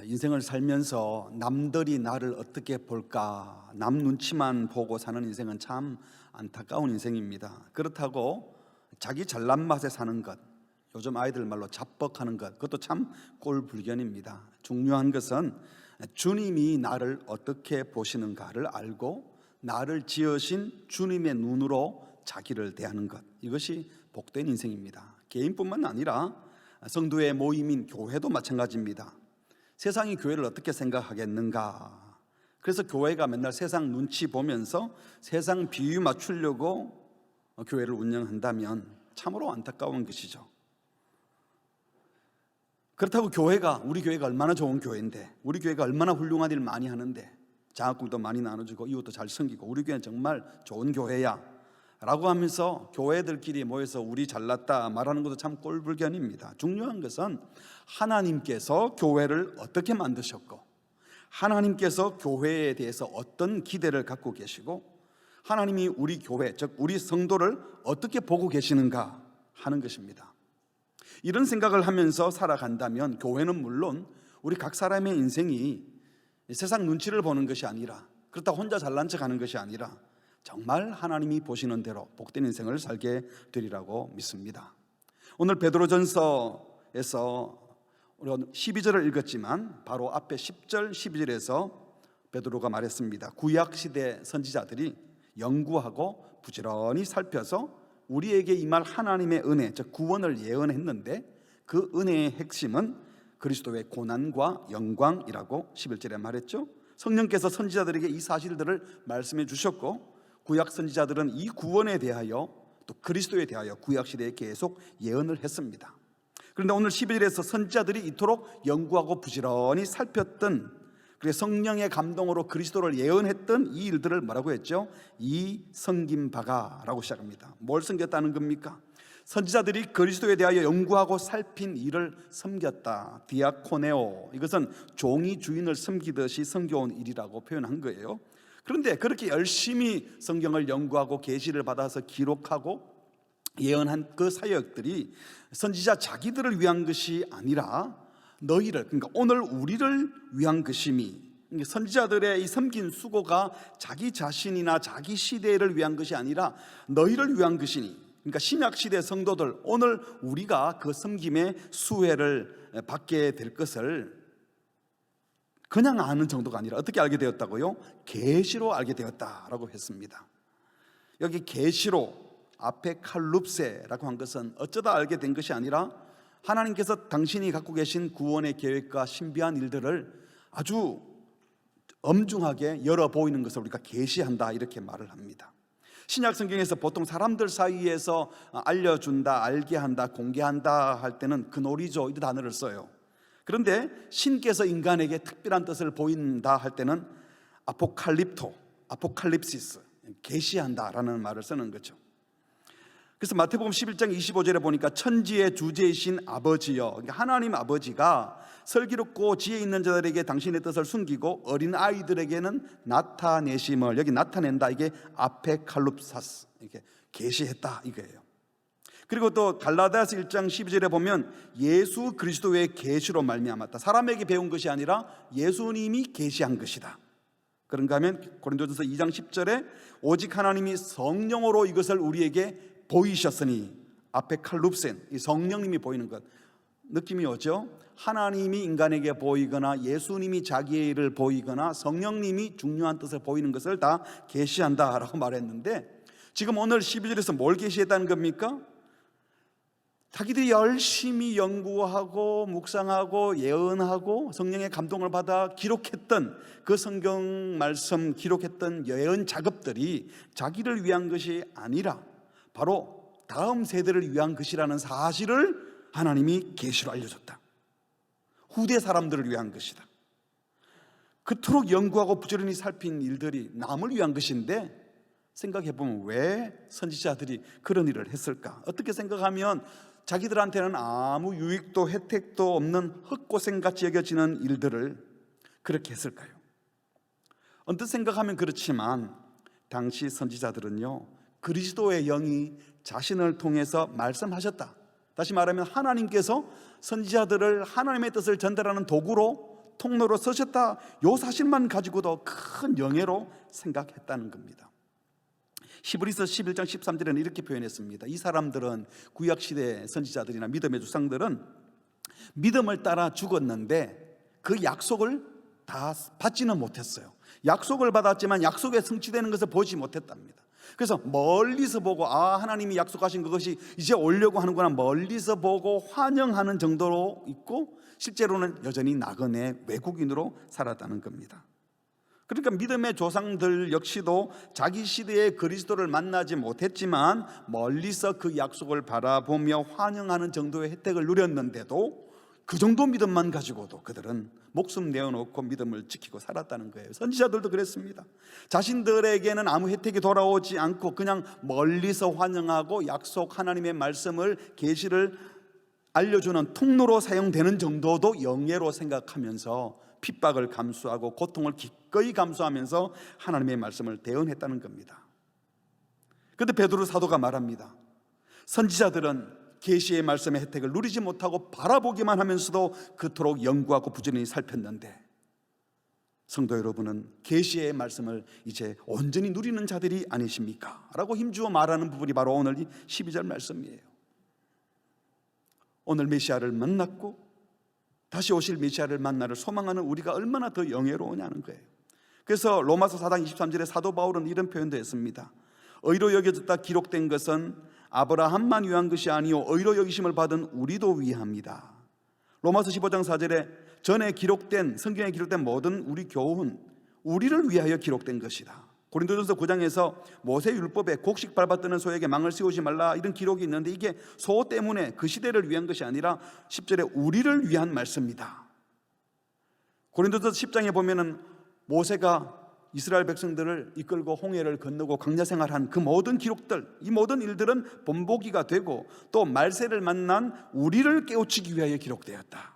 인생을 살면서 남들이 나를 어떻게 볼까, 남 눈치만 보고 사는 인생은 참 안타까운 인생입니다. 그렇다고 자기 잘난 맛에 사는 것, 요즘 아이들 말로 자뻑하는 것, 그것도 참 꼴불견입니다. 중요한 것은 주님이 나를 어떻게 보시는가를 알고 나를 지으신 주님의 눈으로 자기를 대하는 것, 이것이 복된 인생입니다. 개인뿐만 아니라 성도의 모임인 교회도 마찬가지입니다. 세상이 교회를 어떻게 생각하겠는가? 그래서 교회가 맨날 세상 눈치 보면서 세상 비유 맞추려고 교회를 운영한다면 참으로 안타까운 것이죠. 그렇다고 우리 교회가 얼마나 좋은 교회인데, 우리 교회가 얼마나 훌륭한 일 많이 하는데, 장학금도 많이 나눠주고 이웃도 잘 섬기고 우리 교회는 정말 좋은 교회야 라고 하면서 교회들끼리 모여서 우리 잘났다 말하는 것도 참 꼴불견입니다. 중요한 것은 하나님께서 교회를 어떻게 만드셨고, 하나님께서 교회에 대해서 어떤 기대를 갖고 계시고, 하나님이 우리 교회, 즉 우리 성도를 어떻게 보고 계시는가 하는 것입니다. 이런 생각을 하면서 살아간다면 교회는 물론 우리 각 사람의 인생이 세상 눈치를 보는 것이 아니라, 그렇다고 혼자 잘난 척하는 것이 아니라 정말 하나님이 보시는 대로 복된 인생을 살게 되리라고 믿습니다. 오늘 베드로전서에서 우리가 12절을 읽었지만 바로 앞에 10절 12절에서 베드로가 말했습니다. 구약시대 선지자들이 연구하고 부지런히 살펴서 우리에게 임할 하나님의 은혜, 즉 구원을 예언했는데, 그 은혜의 핵심은 그리스도의 고난과 영광이라고 11절에 말했죠. 성령께서 선지자들에게 이 사실들을 말씀해 주셨고, 구약 선지자들은 이 구원에 대하여 또 그리스도에 대하여 구약시대에 계속 예언을 했습니다. 그런데 오늘 12절에서 선지자들이 이토록 연구하고 부지런히 살폈던, 그래서 성령의 감동으로 그리스도를 예언했던 이 일들을 뭐라고 했죠? 이 섬긴 바가 라고 시작합니다. 뭘 섬겼다는 겁니까? 선지자들이 그리스도에 대하여 연구하고 살핀 일을 섬겼다. 디아코네오, 이것은 종이 주인을 섬기듯이 섬겨온 일이라고 표현한 거예요. 그런데 그렇게 열심히 성경을 연구하고 계시를 받아서 기록하고 예언한 그 사역들이 선지자 자기들을 위한 것이 아니라 너희를, 그러니까 오늘 우리를 위한 것임이, 선지자들의 이 섬긴 수고가 자기 자신이나 자기 시대를 위한 것이 아니라 너희를 위한 것이니, 그러니까 신약시대 성도들, 오늘 우리가 그 섬김의 수혜를 받게 될 것을 그냥 아는 정도가 아니라 어떻게 알게 되었다고요? 계시로 알게 되었다라고 했습니다. 여기 계시로 앞에 칼룹세라고 한 것은 어쩌다 알게 된 것이 아니라 하나님께서 당신이 갖고 계신 구원의 계획과 신비한 일들을 아주 엄중하게 열어 보이는 것을 우리가 계시한다, 이렇게 말을 합니다. 신약 성경에서 보통 사람들 사이에서 알려준다, 알게 한다, 공개한다 할 때는 그노리조 이 단어를 써요. 그런데 신께서 인간에게 특별한 뜻을 보인다 할 때는 아포칼립토, 아포칼립시스, 계시한다라는 말을 쓰는 거죠. 그래서 마태복음 11장 25절에 보니까 천지의 주제이신 아버지여, 그러니까 하나님 아버지가 슬기롭고 지혜 있는 자들에게 당신의 뜻을 숨기고 어린 아이들에게는 나타내심을, 여기 나타낸다, 이게 아페칼룹사스, 이게 계시했다 이거예요. 그리고 또 갈라디아서 1장 12절에 보면 예수 그리스도의 계시로 말미암았다. 사람에게 배운 것이 아니라 예수님이 계시한 것이다. 그런가 하면 고린도전서 2장 10절에 오직 하나님이 성령으로 이것을 우리에게 보이셨으니, 앞에 칼룹센, 이 성령님이 보이는 것, 느낌이 오죠? 하나님이 인간에게 보이거나 예수님이 자기의 일을 보이거나 성령님이 중요한 뜻을 보이는 것을 다 계시한다라고 말했는데, 지금 오늘 12절에서 뭘 계시했다는 겁니까? 자기들이 열심히 연구하고 묵상하고 예언하고 성령의 감동을 받아 기록했던 그 성경 말씀, 기록했던 예언 작업들이 자기를 위한 것이 아니라 바로 다음 세대를 위한 것이라는 사실을 하나님이 계시로 알려줬다. 후대 사람들을 위한 것이다. 그토록 연구하고 부지런히 살핀 일들이 남을 위한 것인데, 생각해보면 왜 선지자들이 그런 일을 했을까? 어떻게 생각하면 자기들한테는 아무 유익도 혜택도 없는 헛고생같이 여겨지는 일들을 그렇게 했을까요? 언뜻 생각하면 그렇지만 당시 선지자들은요, 그리스도의 영이 자신을 통해서 말씀하셨다. 다시 말하면 하나님께서 선지자들을 하나님의 뜻을 전달하는 도구로 통로로 서셨다, 요 사실만 가지고도 큰 영예로 생각했다는 겁니다. 히브리서 11장 13절에는 이렇게 표현했습니다. 이 사람들은 구약시대 선지자들이나 믿음의 조상들은 믿음을 따라 죽었는데 그 약속을 다 받지는 못했어요. 약속을 받았지만 약속에 성취되는 것을 보지 못했답니다. 그래서 멀리서 보고 하나님이 약속하신 그것이 이제 오려고 하는구나, 멀리서 보고 환영하는 정도로 있고, 실제로는 여전히 나그네 외국인으로 살았다는 겁니다. 그러니까 믿음의 조상들 역시도 자기 시대의 그리스도를 만나지 못했지만 멀리서 그 약속을 바라보며 환영하는 정도의 혜택을 누렸는데도 그 정도 믿음만 가지고도 그들은 목숨 내어놓고 믿음을 지키고 살았다는 거예요. 선지자들도 그랬습니다. 자신들에게는 아무 혜택이 돌아오지 않고 그냥 멀리서 환영하고 약속 하나님의 말씀을, 계시를 알려주는 통로로 사용되는 정도도 영예로 생각하면서 핍박을 감수하고 고통을 기꺼이 감수하면서 하나님의 말씀을 대언했다는 겁니다. 그런데 베드로 사도가 말합니다. 선지자들은 계시의 말씀의 혜택을 누리지 못하고 바라보기만 하면서도 그토록 연구하고 부지런히 살폈는데, 성도 여러분은 계시의 말씀을 이제 온전히 누리는 자들이 아니십니까? 라고 힘주어 말하는 부분이 바로 오늘 이 12절 말씀이에요. 오늘 메시아를 만났고 다시 오실 메시아를 만나를 소망하는 우리가 얼마나 더 영예로우냐는 거예요. 그래서 로마서 4장 23절에 사도 바울은 이런 표현도 했습니다. 의로 여겨졌다 기록된 것은 아브라함만 위한 것이 아니요 의로 여기심을 받은 우리도 위함이다. 로마서 15장 4절에 전에 기록된, 성경에 기록된 모든 우리 교훈, 우리를 위하여 기록된 것이다. 고린도전서 9장에서 모세 율법에 곡식 밟아뜨는 소에게 망을 씌우지 말라, 이런 기록이 있는데 이게 소 때문에 그 시대를 위한 것이 아니라 10절에 우리를 위한 말씀이다. 고린도전서 10장에 보면은 모세가 이스라엘 백성들을 이끌고 홍해를 건너고 광야 생활한 그 모든 기록들, 이 모든 일들은 본보기가 되고 또 말세를 만난 우리를 깨우치기 위하여 기록되었다.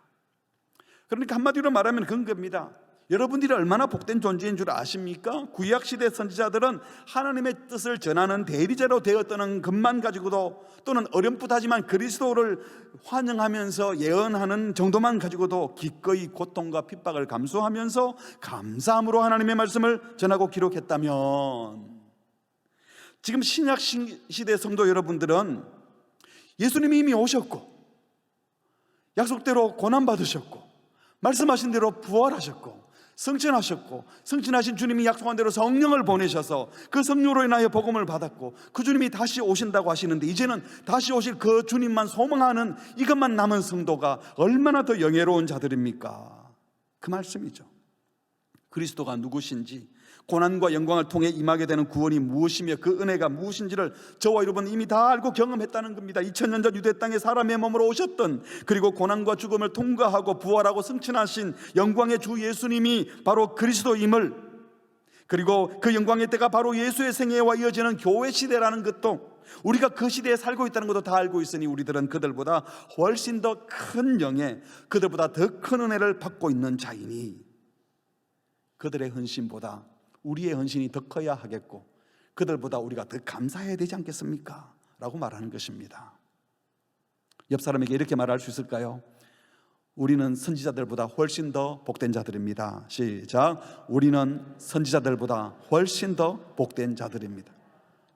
그러니까 한마디로 말하면 그런 겁니다. 여러분들이 얼마나 복된 존재인 줄 아십니까? 구약시대 선지자들은 하나님의 뜻을 전하는 대리자로 되었다는 것만 가지고도, 또는 어렴풋하지만 그리스도를 환영하면서 예언하는 정도만 가지고도 기꺼이 고통과 핍박을 감수하면서 감사함으로 하나님의 말씀을 전하고 기록했다면, 지금 신약 시대 성도 여러분들은 예수님이 이미 오셨고 약속대로 고난받으셨고 말씀하신 대로 부활하셨고 성천하셨고, 성천하신 주님이 약속한 대로 성령을 보내셔서 그 성령으로 인하여 복음을 받았고 그 주님이 다시 오신다고 하시는데, 이제는 다시 오실 그 주님만 소망하는 이것만 남은 성도가 얼마나 더 영예로운 자들입니까? 그 말씀이죠. 그리스도가 누구신지, 고난과 영광을 통해 임하게 되는 구원이 무엇이며 그 은혜가 무엇인지를 저와 여러분 이미 다 알고 경험했다는 겁니다. 2000년 전 유대 땅에 사람의 몸으로 오셨던, 그리고 고난과 죽음을 통과하고 부활하고 승천하신 영광의 주 예수님이 바로 그리스도임을, 그리고 그 영광의 때가 바로 예수의 생애와 이어지는 교회 시대라는 것도, 우리가 그 시대에 살고 있다는 것도 다 알고 있으니 우리들은 그들보다 훨씬 더 큰 영예, 그들보다 더 큰 은혜를 받고 있는 자이니 그들의 헌신보다 우리의 헌신이 더 커야 하겠고 그들보다 우리가 더 감사해야 되지 않겠습니까? 라고 말하는 것입니다. 옆 사람에게 이렇게 말할 수 있을까요? 우리는 선지자들보다 훨씬 더 복된 자들입니다. 시작. 우리는 선지자들보다 훨씬 더 복된 자들입니다.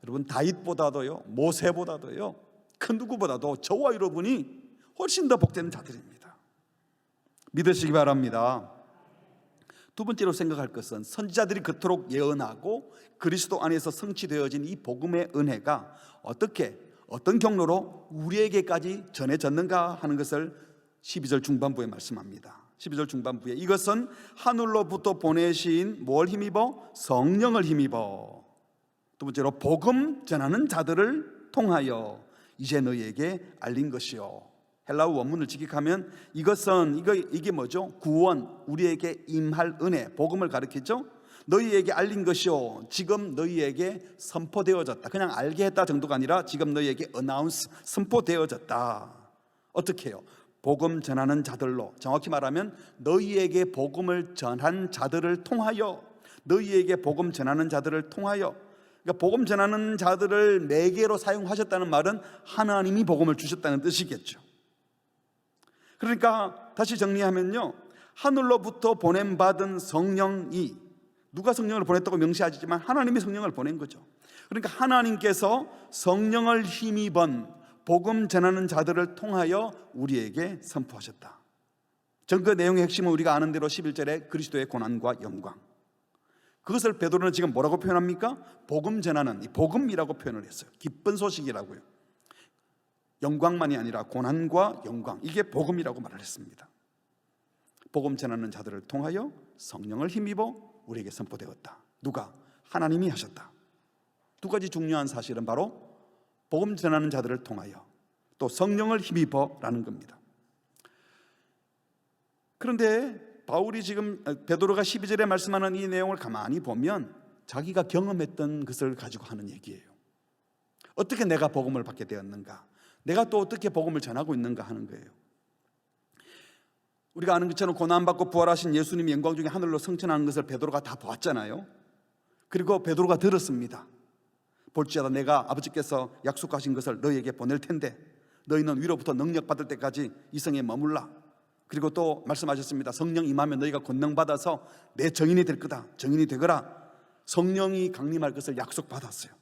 여러분, 다윗보다도요, 모세보다도요, 그 누구보다도 저와 여러분이 훨씬 더 복된 자들입니다. 믿으시기 바랍니다. 두 번째로 생각할 것은, 선지자들이 그토록 예언하고 그리스도 안에서 성취되어진 이 복음의 은혜가 어떻게, 어떤 경로로 우리에게까지 전해졌는가 하는 것을 12절 중반부에 말씀합니다. 12절 중반부에 이것은 하늘로부터 보내신 뭘 힘입어? 성령을 힘입어. 두 번째로 복음 전하는 자들을 통하여 이제 너희에게 알린 것이요. 헬라어 원문을 직역하면 이것은 이게 뭐죠? 구원, 우리에게 임할 은혜, 복음을 가리키죠. 너희에게 알린 것이요, 지금 너희에게 선포되어졌다. 그냥 알게 했다 정도가 아니라 지금 너희에게 어나운스, 선포되어졌다. 어떻게 해요? 복음 전하는 자들로, 정확히 말하면 너희에게 복음을 전한 자들을 통하여, 너희에게 복음 전하는 자들을 통하여. 그러니까 복음 전하는 자들을 매개로 사용하셨다는 말은 하나님이 복음을 주셨다는 뜻이겠죠. 그러니까 다시 정리하면요, 하늘로부터 보냄받은 성령이, 누가 성령을 보냈다고 명시하지만 하나님이 성령을 보낸 거죠. 그러니까 하나님께서 성령을 힘입은 복음 전하는 자들을 통하여 우리에게 선포하셨다. 그 내용의 핵심은 우리가 아는 대로 11절에 그리스도의 고난과 영광. 그것을 베드로는 지금 뭐라고 표현합니까? 복음 전하는, 이 복음이라고 표현을 했어요. 기쁜 소식이라고요. 영광만이 아니라 고난과 영광, 이게 복음이라고 말을 했습니다. 복음 전하는 자들을 통하여 성령을 힘입어 우리에게 선포되었다. 누가? 하나님이 하셨다. 두 가지 중요한 사실은 바로 복음 전하는 자들을 통하여 또 성령을 힘입어라는 겁니다. 그런데 바울이 지금 베드로가 12절에 말씀하는 이 내용을 가만히 보면 자기가 경험했던 것을 가지고 하는 얘기예요. 어떻게 내가 복음을 받게 되었는가, 내가 또 어떻게 복음을 전하고 있는가 하는 거예요. 우리가 아는 것처럼 고난받고 부활하신 예수님이 영광 중에 하늘로 승천하는 것을 베드로가 다 보았잖아요. 그리고 베드로가 들었습니다. 볼지어다 내가 아버지께서 약속하신 것을 너희에게 보낼 텐데 너희는 위로부터 능력 받을 때까지 이 성에 머물라. 그리고 또 말씀하셨습니다. 성령 임하면 너희가 권능 받아서 내 증인이 될 거다. 증인이 되거라. 성령이 강림할 것을 약속받았어요.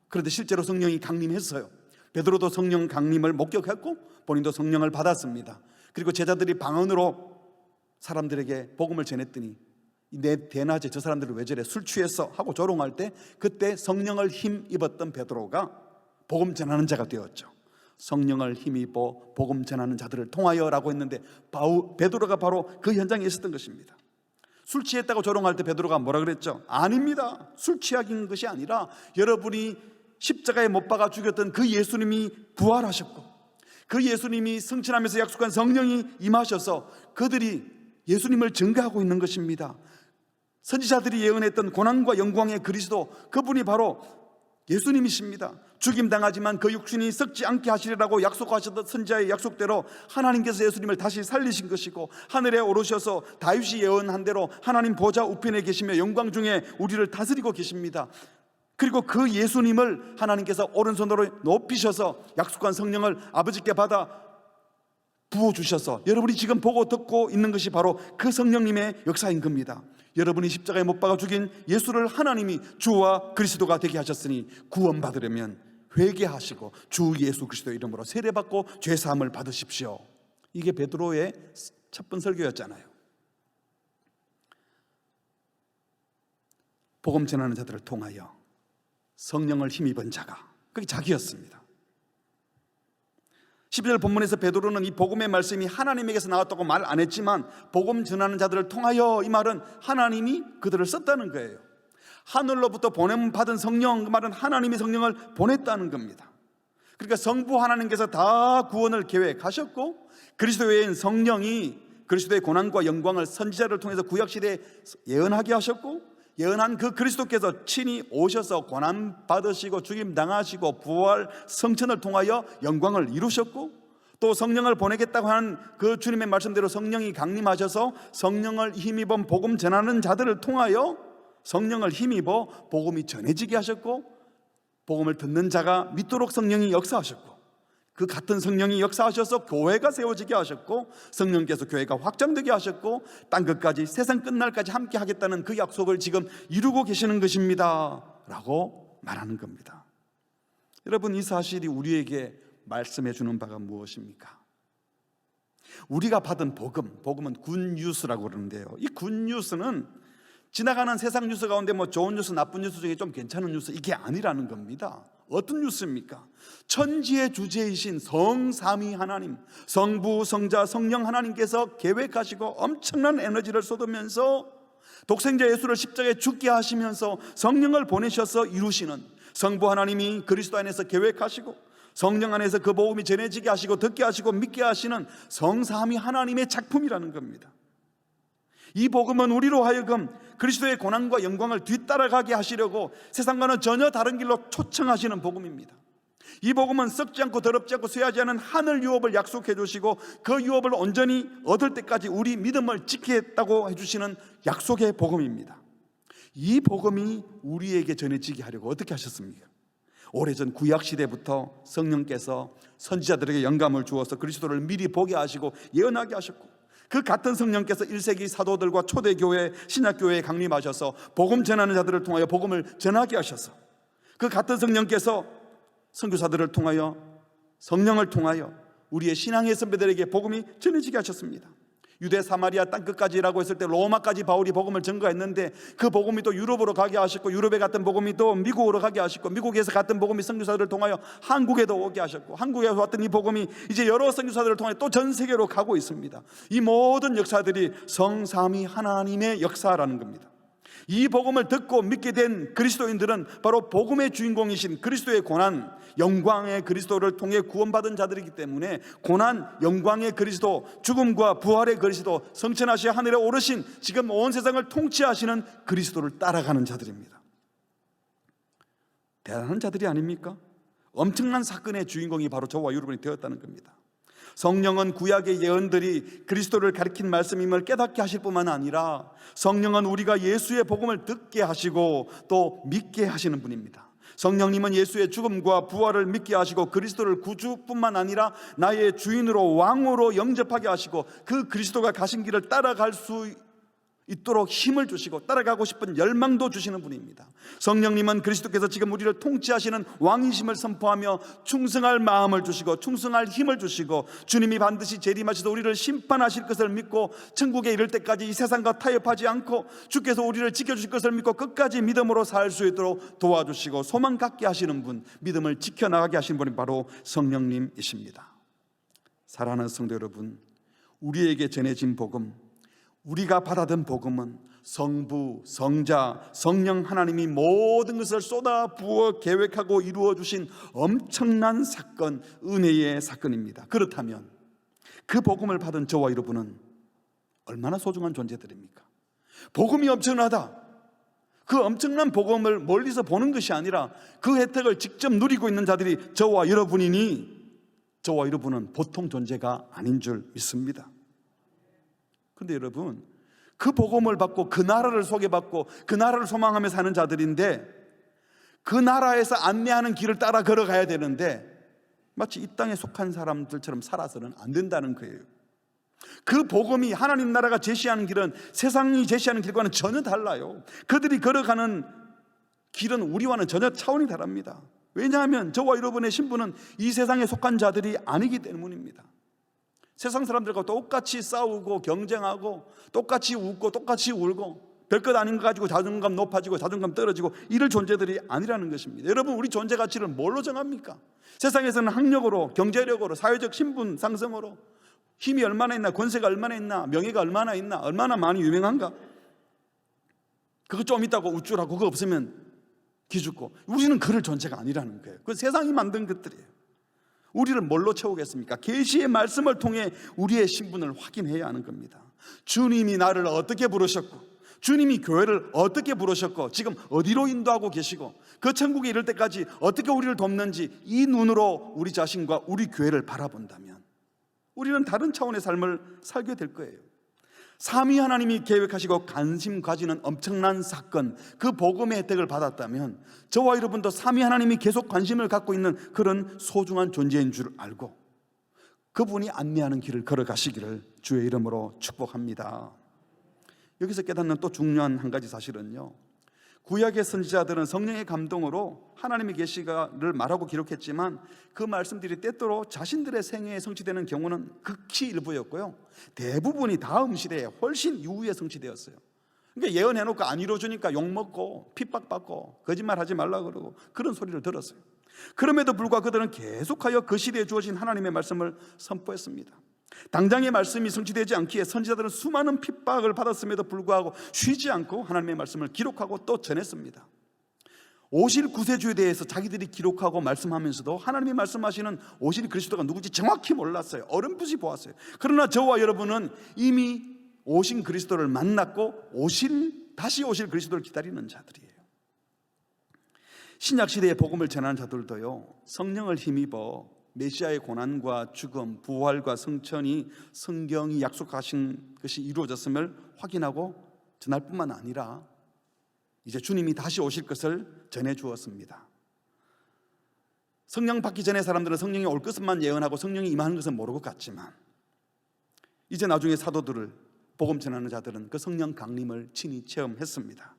그런데 실제로 성령이 강림했어요. 베드로도 성령 강림을 목격했고 본인도 성령을 받았습니다. 그리고 제자들이 방언으로 사람들에게 복음을 전했더니 내 대낮에 저 사람들을 왜 저래 술 취했어 하고 조롱할 때 그때 성령을 힘입었던 베드로가 복음 전하는 자가 되었죠. 성령을 힘입어 복음 전하는 자들을 통하여라고 했는데 베드로가 바로 그 현장에 있었던 것입니다. 술 취했다고 조롱할 때 베드로가 뭐라 그랬죠? 아닙니다. 술 취한 것이 아니라 여러분이 십자가에 못 박아 죽였던 그 예수님이 부활하셨고 그 예수님이 승천하면서 약속한 성령이 임하셔서 그들이 예수님을 증거하고 있는 것입니다. 선지자들이 예언했던 고난과 영광의 그리스도, 그분이 바로 예수님이십니다. 죽임당하지만 그 육신이 썩지 않게 하시리라고 약속하셨던 선지자의 약속대로 하나님께서 예수님을 다시 살리신 것이고 하늘에 오르셔서 다윗이 예언한 대로 하나님 보좌 우편에 계시며 영광 중에 우리를 다스리고 계십니다. 그리고 그 예수님을 하나님께서 오른손으로 높이셔서 약속한 성령을 아버지께 받아 부어주셔서 여러분이 지금 보고 듣고 있는 것이 바로 그 성령님의 역사인 겁니다. 여러분이 십자가에 못 박아 죽인 예수를 하나님이 주와 그리스도가 되게 하셨으니 구원받으려면 회개하시고 주 예수 그리스도의 이름으로 세례받고 죄사함을 받으십시오. 이게 베드로의 첫 번 설교였잖아요. 복음 전하는 자들을 통하여 성령을 힘입은 자가, 그게 자기였습니다. 12절 본문에서 베드로는 이 복음의 말씀이 하나님에게서 나왔다고 말 안 했지만 복음 전하는 자들을 통하여, 이 말은 하나님이 그들을 썼다는 거예요. 하늘로부터 보냄받은 성령, 그 말은 하나님이 성령을 보냈다는 겁니다. 그러니까 성부 하나님께서 다 구원을 계획하셨고 그리스도 외인 성령이 그리스도의 고난과 영광을 선지자를 통해서 구약시대에 예언하게 하셨고 예언한 그 그리스도께서 친히 오셔서 고난 받으시고 죽임 당하시고 부활 성천을 통하여 영광을 이루셨고 또 성령을 보내겠다고 하는 그 주님의 말씀대로 성령이 강림하셔서 성령을 힘입어 복음 전하는 자들을 통하여 성령을 힘입어 복음이 전해지게 하셨고 복음을 듣는 자가 믿도록 성령이 역사하셨고 그 같은 성령이 역사하셔서 교회가 세워지게 하셨고 성령께서 교회가 확장되게 하셨고 땅 끝까지 세상 끝날까지 함께 하겠다는 그 약속을 지금 이루고 계시는 것입니다 라고 말하는 겁니다. 여러분, 이 사실이 우리에게 말씀해 주는 바가 무엇입니까? 우리가 받은 복음은 굿뉴스라고 그러는데요, 이 굿뉴스는 지나가는 세상 뉴스 가운데 뭐 좋은 뉴스, 나쁜 뉴스 중에 좀 괜찮은 뉴스, 이게 아니라는 겁니다. 어떤 뉴스입니까? 천지의 주제이신 성삼위 하나님, 성부, 성자, 성령 하나님께서 계획하시고 엄청난 에너지를 쏟으면서 독생자 예수를 십자가에 죽게 하시면서 성령을 보내셔서 이루시는, 성부 하나님이 그리스도 안에서 계획하시고 성령 안에서 그 복음이 전해지게 하시고 듣게 하시고 믿게 하시는 성삼위 하나님의 작품이라는 겁니다. 이 복음은 우리로 하여금 그리스도의 고난과 영광을 뒤따라가게 하시려고 세상과는 전혀 다른 길로 초청하시는 복음입니다. 이 복음은 썩지 않고 더럽지 않고 쇠하지 않은 하늘 유업을 약속해 주시고 그 유업을 온전히 얻을 때까지 우리 믿음을 지키겠다고 해주시는 약속의 복음입니다. 이 복음이 우리에게 전해지게 하려고 어떻게 하셨습니까? 오래전 구약시대부터 성령께서 선지자들에게 영감을 주어서 그리스도를 미리 보게 하시고 예언하게 하셨고 그 같은 성령께서 1세기 사도들과 초대교회, 신약교회에 강림하셔서 복음 전하는 자들을 통하여 복음을 전하게 하셔서, 그 같은 성령께서 선교사들을 통하여, 성령을 통하여 우리의 신앙의 선배들에게 복음이 전해지게 하셨습니다. 유대 사마리아 땅끝까지라고 했을 때 로마까지 바울이 복음을 전거했는데, 그 복음이 또 유럽으로 가게 하셨고, 유럽에 갔던 복음이 또 미국으로 가게 하셨고, 미국에서 갔던 복음이 선교사들을 통하여 한국에도 오게 하셨고, 한국에서 왔던 이 복음이 이제 여러 선교사들을 통해 또 전 세계로 가고 있습니다. 이 모든 역사들이 성삼위 하나님의 역사라는 겁니다. 이 복음을 듣고 믿게 된 그리스도인들은 바로 복음의 주인공이신 그리스도의 고난, 영광의 그리스도를 통해 구원받은 자들이기 때문에, 고난, 영광의 그리스도, 죽음과 부활의 그리스도, 성천하시어 하늘에 오르신 지금 온 세상을 통치하시는 그리스도를 따라가는 자들입니다. 대단한 자들이 아닙니까? 엄청난 사건의 주인공이 바로 저와 여러분이 되었다는 겁니다. 성령은 구약의 예언들이 그리스도를 가리킨 말씀임을 깨닫게 하실 뿐만 아니라, 성령은 우리가 예수의 복음을 듣게 하시고 또 믿게 하시는 분입니다. 성령님은 예수의 죽음과 부활을 믿게 하시고, 그리스도를 구주뿐만 아니라 나의 주인으로, 왕으로 영접하게 하시고, 그 그리스도가 가신 길을 따라갈 수 있도록 힘을 주시고 따라가고 싶은 열망도 주시는 분입니다. 성령님은 그리스도께서 지금 우리를 통치하시는 왕이심을 선포하며 충성할 마음을 주시고, 충성할 힘을 주시고, 주님이 반드시 재림하셔서 우리를 심판하실 것을 믿고 천국에 이를 때까지 이 세상과 타협하지 않고 주께서 우리를 지켜주실 것을 믿고 끝까지 믿음으로 살 수 있도록 도와주시고 소망 갖게 하시는 분, 믿음을 지켜나가게 하시는 분이 바로 성령님이십니다. 사랑하는 성도 여러분, 우리에게 전해진 복음, 우리가 받아든 복음은 성부, 성자, 성령 하나님이 모든 것을 쏟아 부어 계획하고 이루어 주신 엄청난 사건, 은혜의 사건입니다. 그렇다면 그 복음을 받은 저와 여러분은 얼마나 소중한 존재들입니까? 복음이 엄청나다, 그 엄청난 복음을 멀리서 보는 것이 아니라 그 혜택을 직접 누리고 있는 자들이 저와 여러분이니, 저와 여러분은 보통 존재가 아닌 줄 믿습니다. 그런데 여러분, 그 복음을 받고 그 나라를 소개받고 그 나라를 소망하며 사는 자들인데, 그 나라에서 안내하는 길을 따라 걸어가야 되는데 마치 이 땅에 속한 사람들처럼 살아서는 안 된다는 거예요. 그 복음이, 하나님 나라가 제시하는 길은 세상이 제시하는 길과는 전혀 달라요. 그들이 걸어가는 길은 우리와는 전혀 차원이 다릅니다. 왜냐하면 저와 여러분의 신분은 이 세상에 속한 자들이 아니기 때문입니다. 세상 사람들과 똑같이 싸우고 경쟁하고 똑같이 웃고 똑같이 울고 별것 아닌 거 가지고 자존감 높아지고 자존감 떨어지고 이럴 존재들이 아니라는 것입니다. 여러분, 우리 존재 가치를 뭘로 정합니까? 세상에서는 학력으로, 경제력으로, 사회적 신분 상승으로, 힘이 얼마나 있나, 권세가 얼마나 있나, 명예가 얼마나 있나, 얼마나 많이 유명한가, 그거 좀 있다고 우쭐하고 그거 없으면 기죽고, 우리는 그럴 존재가 아니라는 거예요. 그 세상이 만든 것들이에요. 우리를 뭘로 채우겠습니까? 계시의 말씀을 통해 우리의 신분을 확인해야 하는 겁니다. 주님이 나를 어떻게 부르셨고, 주님이 교회를 어떻게 부르셨고, 지금 어디로 인도하고 계시고, 그 천국에 이를 때까지 어떻게 우리를 돕는지 이 눈으로 우리 자신과 우리 교회를 바라본다면 우리는 다른 차원의 삶을 살게 될 거예요. 삼위 하나님이 계획하시고 관심 가지는 엄청난 사건, 그 복음의 혜택을 받았다면 저와 여러분도 삼위 하나님이 계속 관심을 갖고 있는 그런 소중한 존재인 줄 알고 그분이 안내하는 길을 걸어가시기를 주의 이름으로 축복합니다. 여기서 깨닫는 또 중요한 한 가지 사실은요, 구약의 선지자들은 성령의 감동으로 하나님의 계시를 말하고 기록했지만 그 말씀들이 때때로 자신들의 생애에 성취되는 경우는 극히 일부였고요, 대부분이 다음 시대에 훨씬 이후에 성취되었어요. 그러니까 예언해놓고 안 이루어주니까 욕먹고 핍박받고 거짓말하지 말라 그러고 그런 소리를 들었어요. 그럼에도 불구하고 그들은 계속하여 그 시대에 주어진 하나님의 말씀을 선포했습니다. 당장의 말씀이 성취되지 않기에 선지자들은 수많은 핍박을 받았음에도 불구하고 쉬지 않고 하나님의 말씀을 기록하고 또 전했습니다. 오실 구세주에 대해서 자기들이 기록하고 말씀하면서도 하나님이 말씀하시는 오실 그리스도가 누구인지 정확히 몰랐어요. 어렴풋이 보았어요. 그러나 저와 여러분은 이미 오신 그리스도를 만났고 다시 오실 그리스도를 기다리는 자들이에요. 신약시대의 복음을 전하는 자들도요, 성령을 힘입어 메시아의 고난과 죽음, 부활과 성천이 성경이 약속하신 것이 이루어졌음을 확인하고 전할 뿐만 아니라 이제 주님이 다시 오실 것을 전해 주었습니다. 성령 받기 전에 사람들은 성령이 올 것만 예언하고 성령이 임하는 것은 모르고 갔지만 이제 나중에 사도들을, 복음 전하는 자들은 그 성령 강림을 친히 체험했습니다.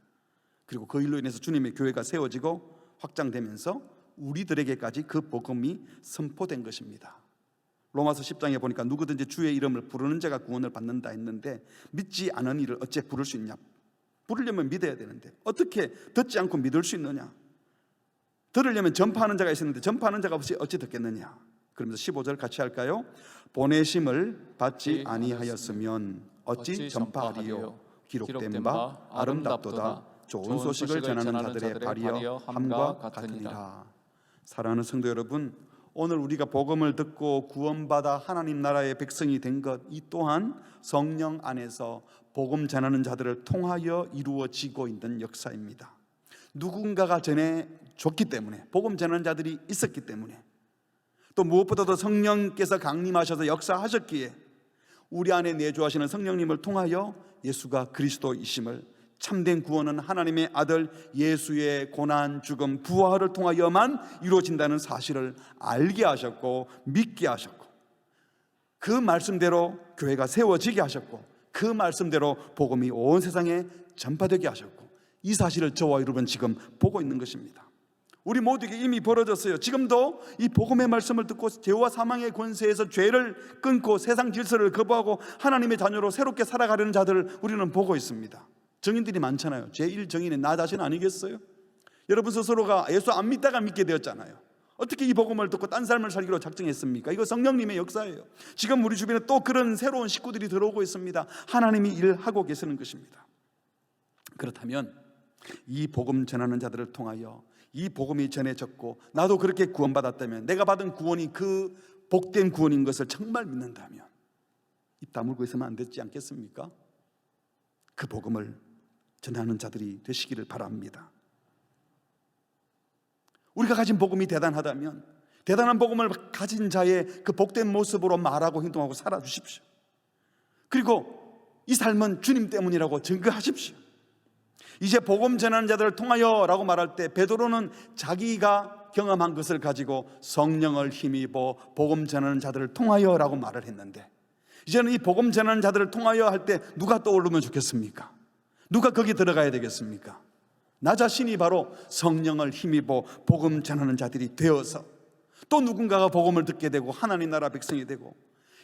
그리고 그 일로 인해서 주님의 교회가 세워지고 확장되면서 우리들에게까지 그 복음이 선포된 것입니다. 로마서 10장에 보니까 누구든지 주의 이름을 부르는 자가 구원을 받는다 했는데, 믿지 않은 이를 어째 부를 수 있냐? 부르려면 믿어야 되는데 어떻게 듣지 않고 믿을 수 있느냐? 들으려면 전파하는 자가 있었는데 전파하는 자가 없이 어찌 듣겠느냐? 그러면서 15절 같이 할까요? 보내심을 받지 아니하였으면 어찌 전파하리요? 기록된 바 아름답도다. 좋은 소식을 전하는 자들의 발이여 함과 같으니라. 사랑하는 성도 여러분, 오늘 우리가 복음을 듣고 구원받아 하나님 나라의 백성이 된 것, 이 또한 성령 안에서 복음 전하는 자들을 통하여 이루어지고 있는 역사입니다. 누군가가 전해줬기 때문에, 복음 전하는 자들이 있었기 때문에, 또 무엇보다도 성령께서 강림하셔서 역사하셨기에 우리 안에 내주하시는 성령님을 통하여 예수가 그리스도이심을, 참된 구원은 하나님의 아들 예수의 고난, 죽음, 부활을 통하여만 이루어진다는 사실을 알게 하셨고 믿게 하셨고, 그 말씀대로 교회가 세워지게 하셨고, 그 말씀대로 복음이 온 세상에 전파되게 하셨고, 이 사실을 저와 여러분 지금 보고 있는 것입니다. 우리 모두에게 이미 벌어졌어요. 지금도 이 복음의 말씀을 듣고 죄와 사망의 권세에서 죄를 끊고 세상 질서를 거부하고 하나님의 자녀로 새롭게 살아가려는 자들을 우리는 보고 있습니다. 정인들이 많잖아요. 제1정인은 나 자신 아니겠어요? 여러분 스스로가 예수 안 믿다가 믿게 되었잖아요. 어떻게 이 복음을 듣고 딴 삶을 살기로 작정했습니까? 이거 성령님의 역사예요. 지금 우리 주변에 또 그런 새로운 식구들이 들어오고 있습니다. 하나님이 일하고 계시는 것입니다. 그렇다면 이 복음 전하는 자들을 통하여 이 복음이 전해졌고 나도 그렇게 구원받았다면, 내가 받은 구원이 그 복된 구원인 것을 정말 믿는다면 입 다물고 있으면 안 되지 않겠습니까? 그 복음을 전하는 자들이 되시기를 바랍니다. 우리가 가진 복음이 대단하다면 대단한 복음을 가진 자의 그 복된 모습으로 말하고 행동하고 살아주십시오. 그리고 이 삶은 주님 때문이라고 증거하십시오. 이제 복음 전하는 자들을 통하여 라고 말할 때 베드로는 자기가 경험한 것을 가지고 성령을 힘입어 복음 전하는 자들을 통하여 라고 말을 했는데, 이제는 이 복음 전하는 자들을 통하여 할 때 누가 떠오르면 좋겠습니까? 누가 거기 들어가야 되겠습니까? 나 자신이 바로 성령을 힘입어 복음 전하는 자들이 되어서 또 누군가가 복음을 듣게 되고 하나님 나라 백성이 되고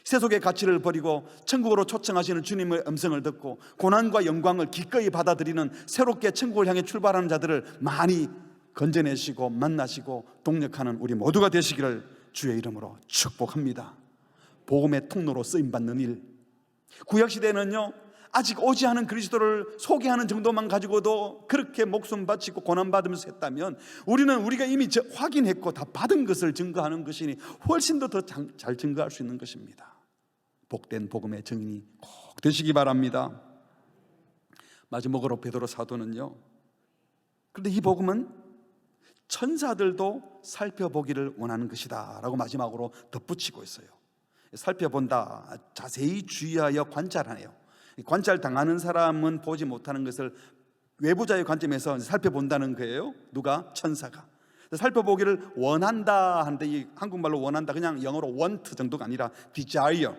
세속의 가치를 버리고 천국으로 초청하시는 주님의 음성을 듣고 고난과 영광을 기꺼이 받아들이는 새롭게 천국을 향해 출발하는 자들을 많이 건져내시고 만나시고 동력하는 우리 모두가 되시기를 주의 이름으로 축복합니다. 복음의 통로로 쓰임받는 일, 구약시대는요 아직 오지 않은 그리스도를 소개하는 정도만 가지고도 그렇게 목숨 바치고 고난받으면서 했다면, 우리는 우리가 이미 확인했고 다 받은 것을 증거하는 것이니 훨씬 더 잘 증거할 수 있는 것입니다. 복된 복음의 증인이 꼭 되시기 바랍니다. 마지막으로 베드로 사도는요, 그런데 이 복음은 천사들도 살펴보기를 원하는 것이다 라고 마지막으로 덧붙이고 있어요. 살펴본다, 자세히 주의하여 관찰하네요. 관찰당하는 사람은 보지 못하는 것을 외부자의 관점에서 살펴본다는 거예요. 누가? 천사가. 살펴보기를 원한다 하는데, 이 한국말로 원한다 그냥 영어로 want 정도가 아니라 desire,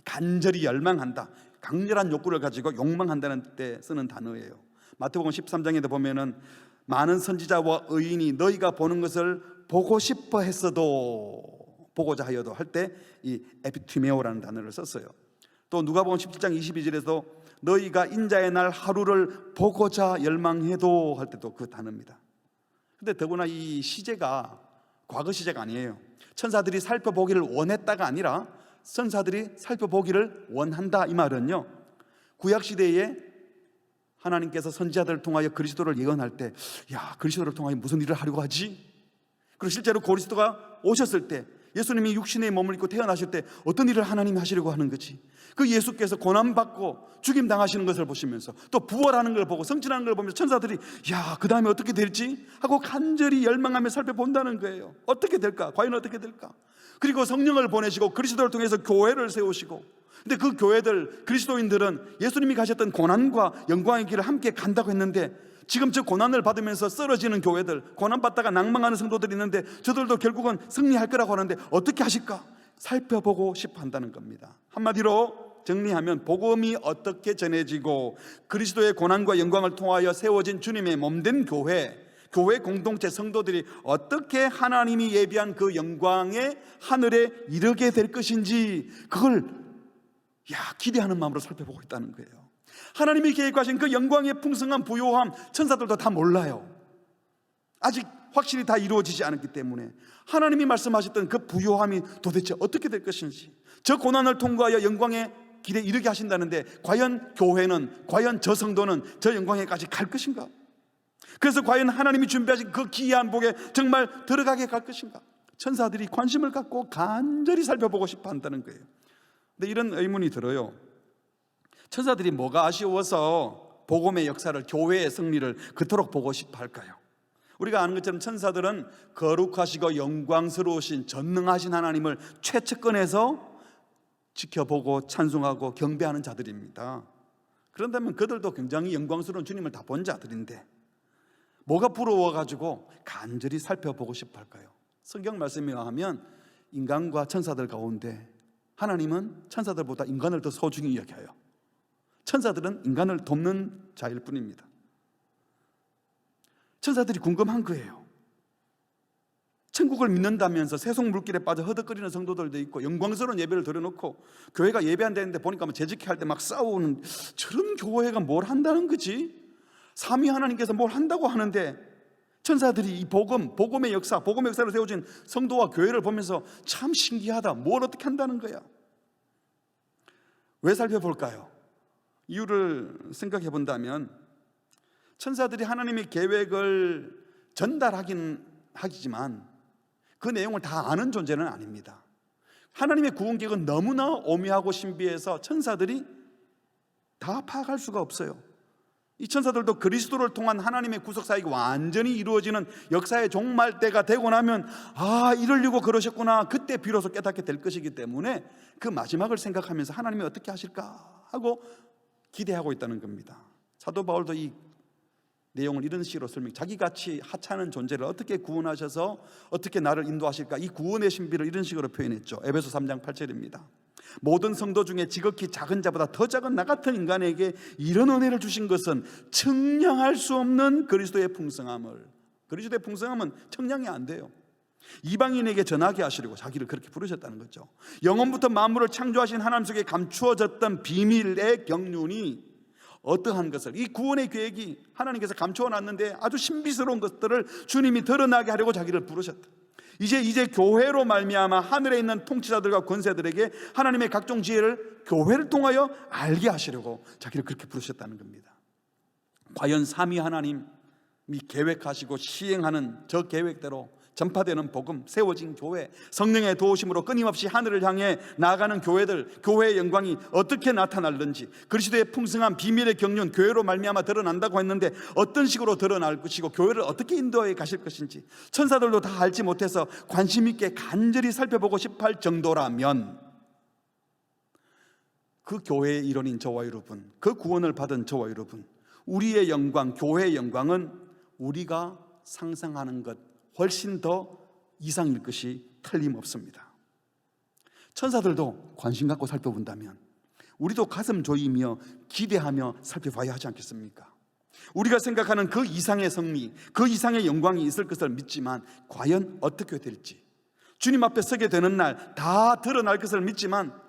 간절히 열망한다, 강렬한 욕구를 가지고 욕망한다는 때 쓰는 단어예요. 마태복음 13장에도 보면은 많은 선지자와 의인이 너희가 보는 것을 보고 싶어 했어도, 보고자 하여도 할 때 이 에피티메오라는 단어를 썼어요. 또 누가복음 17장 22절에서 너희가 인자의 날 하루를 보고자 열망해도 할 때도 그 단어입니다. 근데 더구나 이 시제가 과거 시제가 아니에요. 천사들이 살펴보기를 원했다가 아니라 천사들이 살펴보기를 원한다, 이 말은요, 구약시대에 하나님께서 선지자들을 통하여 그리스도를 예언할 때, 야, 그리스도를 통하여 무슨 일을 하려고 하지? 그리고 실제로 그리스도가 오셨을 때, 예수님이 육신의 몸을 입고 태어나실 때 어떤 일을 하나님이 하시려고 하는 거지? 그 예수께서 고난받고 죽임당하시는 것을 보시면서 또 부활하는 걸 보고 성취하는 걸 보면서 천사들이 야, 그 다음에 어떻게 될지 하고 간절히 열망하며 살펴본다는 거예요. 어떻게 될까? 과연 어떻게 될까? 그리고 성령을 보내시고 그리스도를 통해서 교회를 세우시고, 근데 그 교회들, 그리스도인들은 예수님이 가셨던 고난과 영광의 길을 함께 간다고 했는데, 지금 저 고난을 받으면서 쓰러지는 교회들, 고난받다가 낭망하는 성도들이 있는데 저들도 결국은 승리할 거라고 하는데 어떻게 하실까? 살펴보고 싶어 한다는 겁니다. 한마디로 정리하면 복음이 어떻게 전해지고 그리스도의 고난과 영광을 통하여 세워진 주님의 몸된 교회 공동체 성도들이 어떻게 하나님이 예비한 그 영광의 하늘에 이르게 될 것인지, 그걸 기대하는 마음으로 살펴보고 있다는 거예요. 하나님이 계획하신 그 영광의 풍성한 부요함, 천사들도 다 몰라요. 아직 확실히 다 이루어지지 않았기 때문에 하나님이 말씀하셨던 그 부요함이 도대체 어떻게 될 것인지, 저 고난을 통과하여 영광의 길에 이르게 하신다는데 과연 교회는, 과연 저 성도는 저 영광에까지 갈 것인가? 그래서 과연 하나님이 준비하신 그 기이한 복에 정말 들어가게 갈 것인가? 천사들이 관심을 갖고 간절히 살펴보고 싶어 한다는 거예요. 근데 이런 의문이 들어요. 천사들이 뭐가 아쉬워서 복음의 역사를, 교회의 승리를 그토록 보고 싶어 할까요? 우리가 아는 것처럼 천사들은 거룩하시고 영광스러우신 전능하신 하나님을 최측근에서 지켜보고 찬송하고 경배하는 자들입니다. 그런다면 그들도 굉장히 영광스러운 주님을 다 본 자들인데 뭐가 부러워가지고 간절히 살펴보고 싶어 할까요? 성경 말씀에 의하면 인간과 천사들 가운데 하나님은 천사들보다 인간을 더 소중히 여겨요. 천사들은 인간을 돕는 자일 뿐입니다. 천사들이 궁금한 거예요. 천국을 믿는다면서 세속 물길에 빠져 허덕거리는 성도들도 있고, 영광스러운 예배를 드려놓고 교회가 예배 안 되는데 보니까 재직회 할 때 막 싸우는, 저런 교회가 뭘 한다는 거지? 삼위 하나님께서 뭘 한다고 하는데 천사들이 이 복음의 역사를 세워진 성도와 교회를 보면서 참 신기하다, 뭘 어떻게 한다는 거야? 왜 살펴볼까요? 이유를 생각해 본다면, 천사들이 하나님의 계획을 하지만 그 내용을 다 아는 존재는 아닙니다. 하나님의 구원 계획은 너무나 오묘하고 신비해서 천사들이 다 파악할 수가 없어요. 이 천사들도 그리스도를 통한 하나님의 구속사역이 완전히 이루어지는 역사의 종말 때가 되고 나면 이러려고 그러셨구나, 그때 비로소 깨닫게 될 것이기 때문에 그 마지막을 생각하면서 하나님이 어떻게 하실까 하고 기대하고 있다는 겁니다. 사도 바울도 이 내용을 이런 식으로 자기같이 하찮은 존재를 어떻게 구원하셔서 어떻게 나를 인도하실까, 이 구원의 신비를 이런 식으로 표현했죠. 에베소 3장 8절입니다. 모든 성도 중에 지극히 작은 자보다 더 작은 나 같은 인간에게 이런 은혜를 주신 것은 측량할 수 없는 그리스도의 풍성함을, 그리스도의 풍성함은 측량이 안 돼요. 이방인에게 전하게 하시려고 자기를 그렇게 부르셨다는 거죠. 영원부터 만물을 창조하신 하나님 속에 감추어졌던 비밀의 경륜이 어떠한 것을, 이 구원의 계획이 하나님께서 감추어놨는데 아주 신비스러운 것들을 주님이 드러나게 하려고 자기를 부르셨다. 이제 교회로 말미암아 하늘에 있는 통치자들과 권세들에게 하나님의 각종 지혜를 교회를 통하여 알게 하시려고 자기를 그렇게 부르셨다는 겁니다. 과연 삼위 하나님이 계획하시고 시행하는 저 계획대로 전파되는 복음, 세워진 교회, 성령의 도우심으로 끊임없이 하늘을 향해 나아가는 교회들, 교회의 영광이 어떻게 나타날는지, 그리스도의 풍성한 비밀의 경륜, 교회로 말미암아 드러난다고 했는데 어떤 식으로 드러날 것이고 교회를 어떻게 인도해 가실 것인지 천사들도 다 알지 못해서 관심 있게 간절히 살펴보고 싶어 할 정도라면, 그 교회의 일원인 저와 여러분, 그 구원을 받은 저와 여러분, 우리의 영광, 교회의 영광은 우리가 상상하는 것 훨씬 더 이상일 것이 틀림없습니다. 천사들도 관심 갖고 살펴본다면 우리도 가슴 조이며 기대하며 살펴봐야 하지 않겠습니까? 우리가 생각하는 그 이상의 승리, 그 이상의 영광이 있을 것을 믿지만 과연 어떻게 될지, 주님 앞에 서게 되는 날 다 드러날 것을 믿지만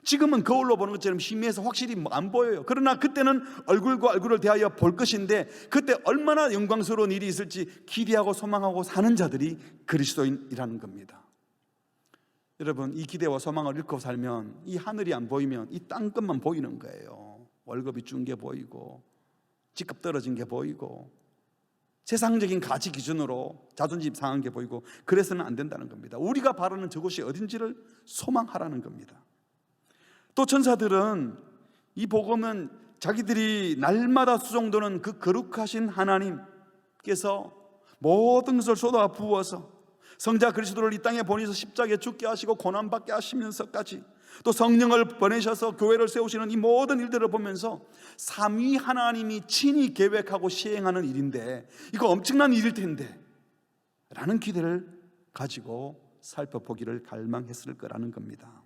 지금은 거울로 보는 것처럼 희미해서 확실히 안 보여요. 그러나 그때는 얼굴과 얼굴을 대하여 볼 것인데 그때 얼마나 영광스러운 일이 있을지 기대하고 소망하고 사는 자들이 그리스도인이라는 겁니다. 여러분, 이 기대와 소망을 잃고 살면 이 하늘이 안 보이면 이 땅끝만 보이는 거예요. 월급이 준 게 보이고 직급 떨어진 게 보이고 세상적인 가치 기준으로 자존심 상한 게 보이고, 그래서는 안 된다는 겁니다. 우리가 바라는 저곳이 어딘지를 소망하라는 겁니다. 또 천사들은 이 복음은 자기들이 날마다 수종드는 그 거룩하신 하나님께서 모든 것을 쏟아 부어서 성자 그리스도를 이 땅에 보내서 십자가에 죽게 하시고 고난받게 하시면서까지 또 성령을 보내셔서 교회를 세우시는 이 모든 일들을 보면서 삼위 하나님이 친히 계획하고 시행하는 일인데 이거 엄청난 일일 텐데 라는 기대를 가지고 살펴보기를 갈망했을 거라는 겁니다.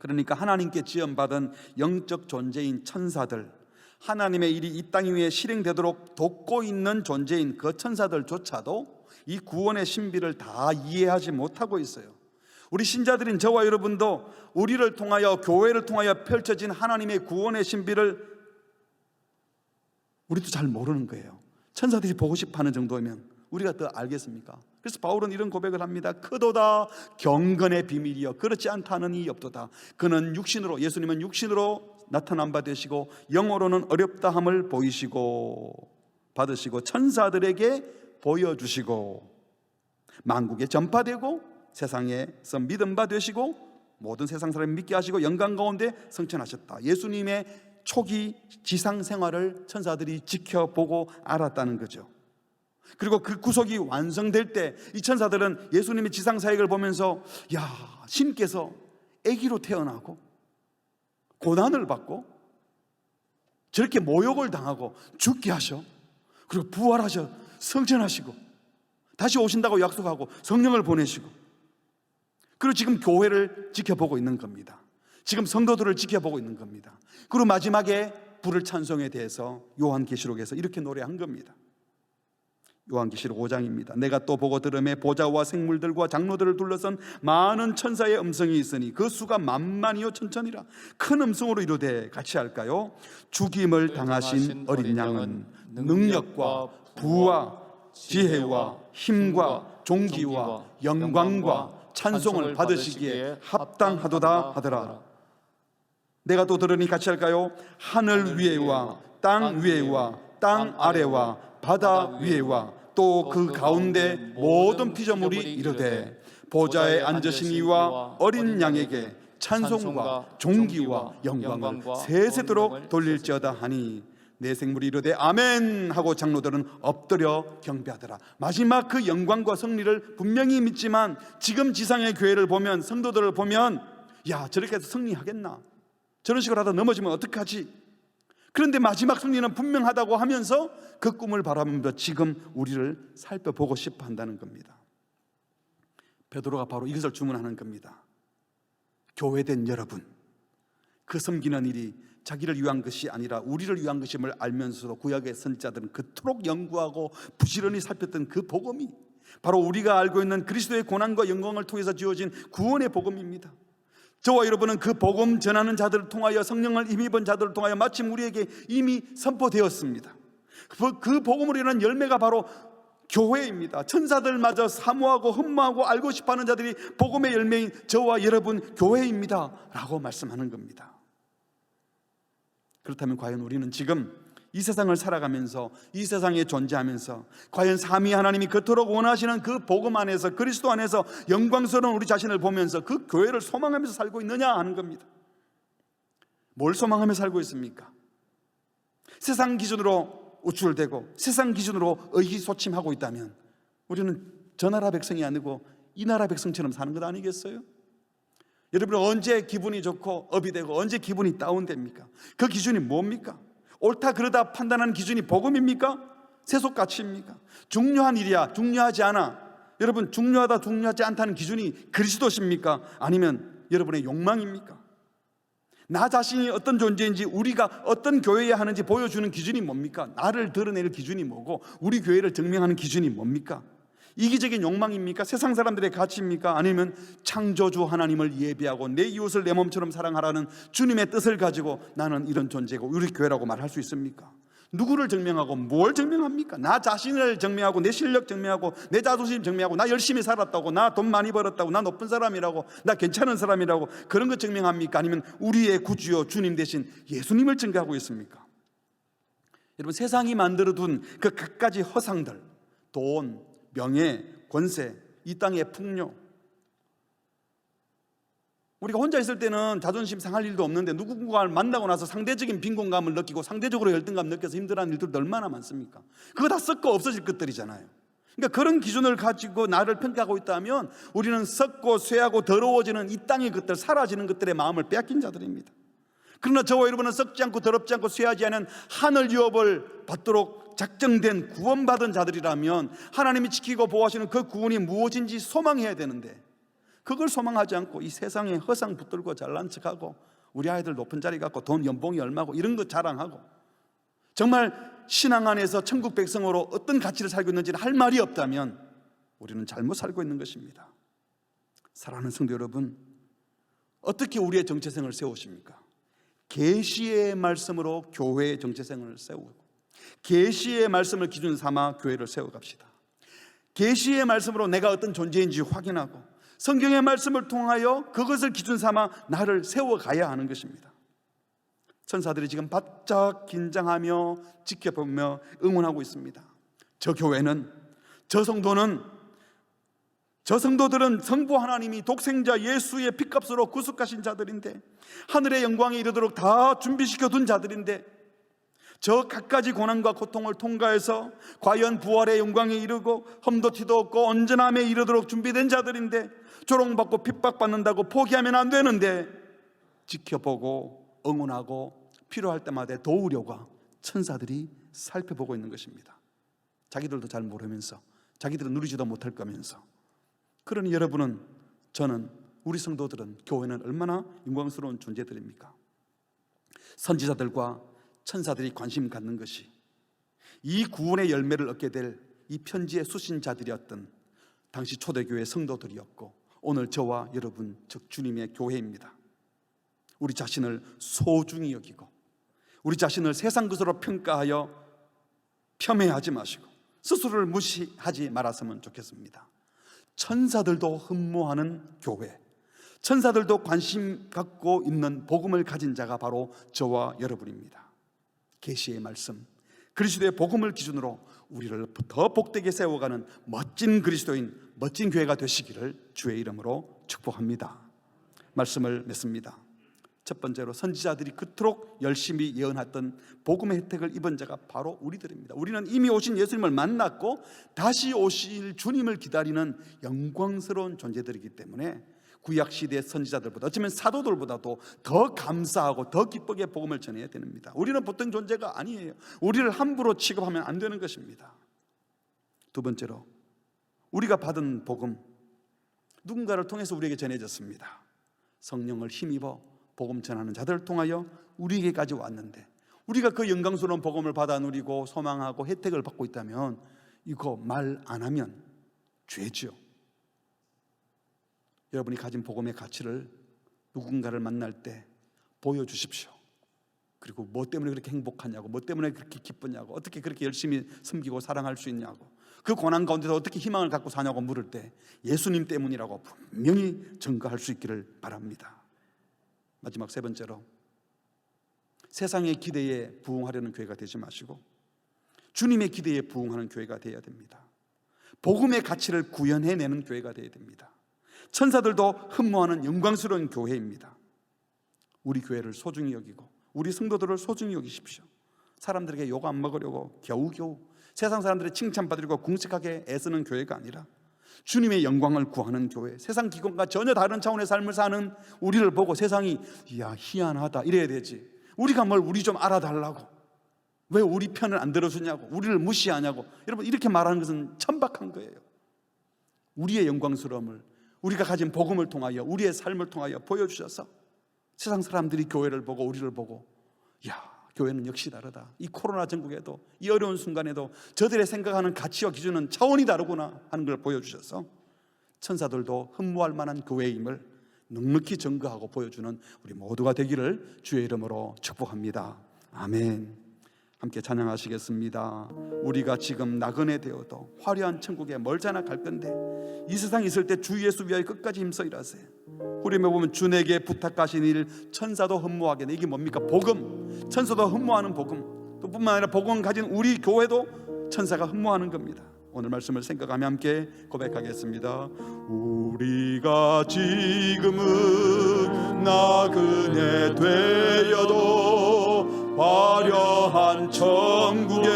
그러니까 하나님께 지음받은 영적 존재인 천사들, 하나님의 일이 이 땅 위에 실행되도록 돕고 있는 존재인 그 천사들조차도 이 구원의 신비를 다 이해하지 못하고 있어요. 우리 신자들인 저와 여러분도 우리를 통하여, 교회를 통하여 펼쳐진 하나님의 구원의 신비를 우리도 잘 모르는 거예요. 천사들이 보고 싶어하는 정도면 우리가 더 알겠습니까? 그래서 바울은 이런 고백을 합니다. 크도다 경건의 비밀이여 그렇지 않다는 이 없도다. 그는 육신으로, 예수님은 육신으로 나타난 바 되시고 영어로는 어렵다함을 보이시고 받으시고 천사들에게 보여주시고 만국에 전파되고 세상에서 믿음 바 되시고 모든 세상 사람이 믿게 하시고 영광 가운데 성천하셨다. 예수님의 초기 지상 생활을 천사들이 지켜보고 알았다는 거죠. 그리고 그 구속이 완성될 때 이 천사들은 예수님의 지상 사역을 보면서 야, 신께서 아기로 태어나고 고난을 받고 저렇게 모욕을 당하고 죽게 하셔, 그리고 부활하셔, 성천하시고 다시 오신다고 약속하고 성령을 보내시고, 그리고 지금 교회를 지켜보고 있는 겁니다. 지금 성도들을 지켜보고 있는 겁니다. 그리고 마지막에 부를 찬송에 대해서 요한계시록에서 이렇게 노래한 겁니다. 요한계시록 5장입니다. 내가 또 보고 들음에 보좌와 생물들과 장로들을 둘러선 많은 천사의 음성이 있으니 그 수가 만만이요 천천이라. 큰 음성으로 이르되 같이 할까요? 죽임을 당하신 어린 양은 능력과 부와 지혜와 힘과 존귀와 영광과 찬송을 받으시기에 합당하도다 하더라. 내가 또 들으니 같이 할까요? 하늘 위에와 땅 위에와 땅 아래와 바다 위에와 또 그 가운데 모든 피조물이 이르되 보좌에 앉으신 이와 어린 양에게 찬송과 존귀와 영광을 세세토록 돌릴지어다 하니 내 생물이 이르되 아멘 하고 장로들은 엎드려 경배하더라. 마지막 그 영광과 승리를 분명히 믿지만 지금 지상의 교회를 보면, 성도들을 보면 야, 저렇게 해서 승리하겠나? 저런 식으로 하다 넘어지면 어떡하지? 그런데 마지막 승리는 분명하다고 하면서 그 꿈을 바라보면서 지금 우리를 살펴보고 싶어 한다는 겁니다. 베드로가 바로 이것을 주문하는 겁니다. 교회된 여러분, 그 섬기는 일이 자기를 위한 것이 아니라 우리를 위한 것임을 알면서도 구약의 선지자들은 그토록 연구하고 부지런히 살폈던 그 복음이 바로 우리가 알고 있는 그리스도의 고난과 영광을 통해서 주어진 구원의 복음입니다. 저와 여러분은 그 복음 전하는 자들을 통하여, 성령을 힘입은 자들을 통하여 마침 우리에게 이미 선포되었습니다. 그 복음으로 인한 열매가 바로 교회입니다. 천사들마저 사모하고 흠모하고 알고 싶어하는 자들이 복음의 열매인 저와 여러분 교회입니다 라고 말씀하는 겁니다. 그렇다면 과연 우리는 지금 이 세상을 살아가면서, 이 세상에 존재하면서 과연 삼위 하나님이 그토록 원하시는 그 복음 안에서, 그리스도 안에서 영광스러운 우리 자신을 보면서 그 교회를 소망하면서 살고 있느냐 하는 겁니다. 뭘 소망하며 살고 있습니까? 세상 기준으로 우쭐대고 세상 기준으로 의기소침하고 있다면 우리는 저 나라 백성이 아니고 이 나라 백성처럼 사는 것 아니겠어요? 여러분, 언제 기분이 좋고 업이 되고 언제 기분이 다운됩니까? 그 기준이 뭡니까? 옳다 그러다 판단하는 기준이 복음입니까? 세속가치입니까? 중요한 일이야, 중요하지 않아? 여러분, 중요하다 중요하지 않다는 기준이 그리스도십니까? 아니면 여러분의 욕망입니까? 나 자신이 어떤 존재인지, 우리가 어떤 교회에 하는지 보여주는 기준이 뭡니까? 나를 드러낼 기준이 뭐고 우리 교회를 증명하는 기준이 뭡니까? 이기적인 욕망입니까? 세상 사람들의 가치입니까? 아니면 창조주 하나님을 예배하고 내 이웃을 내 몸처럼 사랑하라는 주님의 뜻을 가지고 나는 이런 존재고 우리 교회라고 말할 수 있습니까? 누구를 증명하고 뭘 증명합니까? 나 자신을 증명하고 내 실력 증명하고 내 자존심 증명하고 나 열심히 살았다고, 나 돈 많이 벌었다고, 나 높은 사람이라고, 나 괜찮은 사람이라고 그런 거 증명합니까? 아니면 우리의 구주요 주님 대신 예수님을 증거하고 있습니까? 여러분, 세상이 만들어둔 그 갖가지 허상들, 돈, 명예, 권세, 이 땅의 풍요, 우리가 혼자 있을 때는 자존심 상할 일도 없는데 누군가를 만나고 나서 상대적인 빈곤감을 느끼고 상대적으로 열등감 느껴서 힘들어하는 일들도 얼마나 많습니까? 그거 다 썩고 없어질 것들이잖아요. 그러니까 그런 기준을 가지고 나를 평가하고 있다면 우리는 썩고 쇠하고 더러워지는 이 땅의 것들, 사라지는 것들의 마음을 빼앗긴 자들입니다. 그러나 저와 여러분은 썩지 않고 더럽지 않고 쇠하지 않은 하늘 유업을 받도록 작정된 구원받은 자들이라면 하나님이 지키고 보호하시는 그 구원이 무엇인지 소망해야 되는데 그걸 소망하지 않고 이 세상에 허상 붙들고 잘난 척하고 우리 아이들 높은 자리 갖고 돈 연봉이 얼마고 이런 거 자랑하고 정말 신앙 안에서 천국 백성으로 어떤 가치를 살고 있는지는 할 말이 없다면 우리는 잘못 살고 있는 것입니다. 사랑하는 성도 여러분, 어떻게 우리의 정체성을 세우십니까? 계시의 말씀으로 교회의 정체성을 세우고 계시의 말씀을 기준 삼아 교회를 세워갑시다. 계시의 말씀으로 내가 어떤 존재인지 확인하고 성경의 말씀을 통하여 그것을 기준 삼아 나를 세워가야 하는 것입니다. 천사들이 지금 바짝 긴장하며 지켜보며 응원하고 있습니다. 저 교회는, 저 성도는, 저 성도들은 성부 하나님이 독생자 예수의 피값으로 구속하신 자들인데 하늘의 영광에 이르도록 다 준비시켜 둔 자들인데 저 갖가지 고난과 고통을 통과해서 과연 부활의 영광에 이르고 험도 티도 없고 온전함에 이르도록 준비된 자들인데 조롱받고 핍박받는다고 포기하면 안 되는데 지켜보고 응원하고 필요할 때마다 도우려고 천사들이 살펴보고 있는 것입니다. 자기들도 잘 모르면서, 자기들은 누리지도 못할 거면서. 그러니 여러분은, 저는, 우리 성도들은, 교회는 얼마나 영광스러운 존재들입니까? 선지자들과 천사들이 관심 갖는 것이 이 구원의 열매를 얻게 될 이 편지의 수신자들이었던 당시 초대교회 성도들이었고 오늘 저와 여러분 즉 주님의 교회입니다. 우리 자신을 소중히 여기고 우리 자신을 세상 것으로 평가하여 폄훼하지 마시고 스스로를 무시하지 말았으면 좋겠습니다. 천사들도 흠모하는 교회, 천사들도 관심 갖고 있는 복음을 가진 자가 바로 저와 여러분입니다. 계시의 말씀, 그리스도의 복음을 기준으로 우리를 더 복되게 세워가는 멋진 그리스도인, 멋진 교회가 되시기를 주의 이름으로 축복합니다. 말씀을 맺습니다. 첫 번째로 선지자들이 그토록 열심히 예언했던 복음의 혜택을 입은 자가 바로 우리들입니다. 우리는 이미 오신 예수님을 만났고 다시 오실 주님을 기다리는 영광스러운 존재들이기 때문에 구약시대의 선지자들보다 어쩌면 사도들보다도 더 감사하고 더 기쁘게 복음을 전해야 됩니다. 우리는 보통 존재가 아니에요. 우리를 함부로 취급하면 안 되는 것입니다. 두 번째로 우리가 받은 복음, 누군가를 통해서 우리에게 전해졌습니다. 성령을 힘입어 복음 전하는 자들을 통하여 우리에게까지 왔는데 우리가 그 영광스러운 복음을 받아 누리고 소망하고 혜택을 받고 있다면 이거 말 안 하면 죄죠. 여러분이 가진 복음의 가치를 누군가를 만날 때 보여주십시오. 그리고 뭐 때문에 그렇게 행복하냐고, 뭐 때문에 그렇게 기쁘냐고, 어떻게 그렇게 열심히 섬기고 사랑할 수 있냐고, 그 고난 가운데서 어떻게 희망을 갖고 사냐고 물을 때 예수님 때문이라고 분명히 증거할 수 있기를 바랍니다. 마지막 세 번째로 세상의 기대에 부응하려는 교회가 되지 마시고 주님의 기대에 부응하는 교회가 되어야 됩니다. 복음의 가치를 구현해내는 교회가 되어야 됩니다. 천사들도 흠모하는 영광스러운 교회입니다. 우리 교회를 소중히 여기고 우리 성도들을 소중히 여기십시오. 사람들에게 욕 안 먹으려고 겨우겨우 세상 사람들의 칭찬받으려고 궁색하게 애쓰는 교회가 아니라 주님의 영광을 구하는 교회, 세상 기관과 전혀 다른 차원의 삶을 사는 우리를 보고 세상이 이야 희한하다 이래야 되지. 우리가 뭘 우리 좀 알아달라고, 왜 우리 편을 안 들어주냐고, 우리를 무시하냐고, 여러분 이렇게 말하는 것은 천박한 거예요. 우리의 영광스러움을 우리가 가진 복음을 통하여 우리의 삶을 통하여 보여주셔서 세상 사람들이 교회를 보고 우리를 보고 야 교회는 역시 다르다, 이 코로나 전국에도 이 어려운 순간에도 저들의 생각하는 가치와 기준은 차원이 다르구나 하는 걸 보여주셔서 천사들도 흠모할 만한 교회임을 넉넉히 증거하고 보여주는 우리 모두가 되기를 주의 이름으로 축복합니다. 아멘. 함께 찬양하시겠습니다. 우리가 지금 나그네 되어도 화려한 천국에 멀잖아 갈 건데 이 세상 있을 때 주 예수 위하여 끝까지 힘써 일하세요. 후렴에 보면 주에게 부탁하신 일 천사도 흠모하게. 이게 뭡니까? 복음. 천사도 흠모하는 복음. 또 뿐만 아니라 복음 가진 우리 교회도 천사가 흠모하는 겁니다. 오늘 말씀을 생각하며 함께 고백하겠습니다. 우리가 지금은 나그네 되어도 화려한 천국에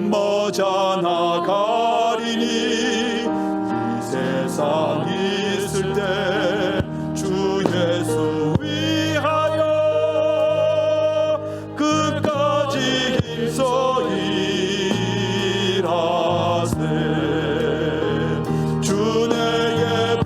머잖아 가리니 이 세상 있을 때 주 예수 위하여 끝까지 힘써 일하세. 주 내게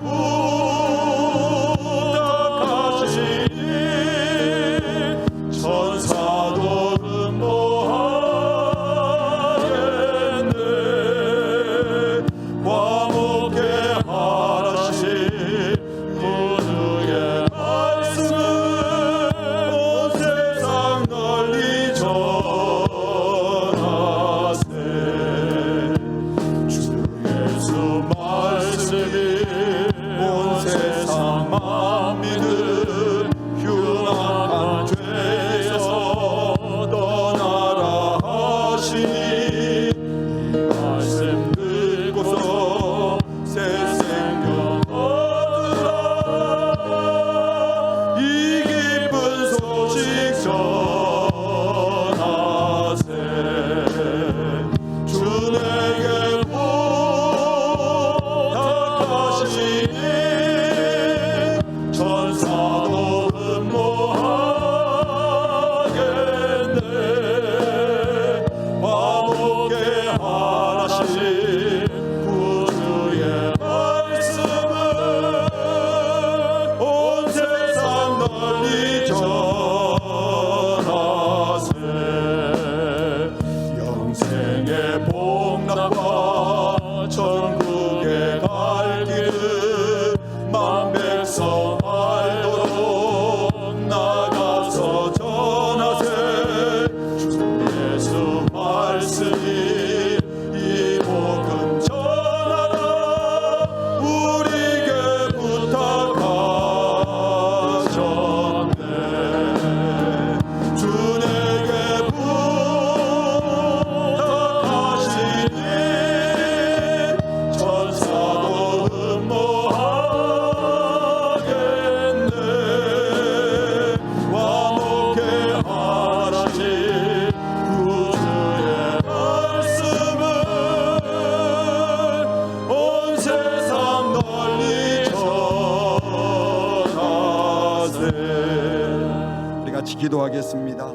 기도하겠습니다.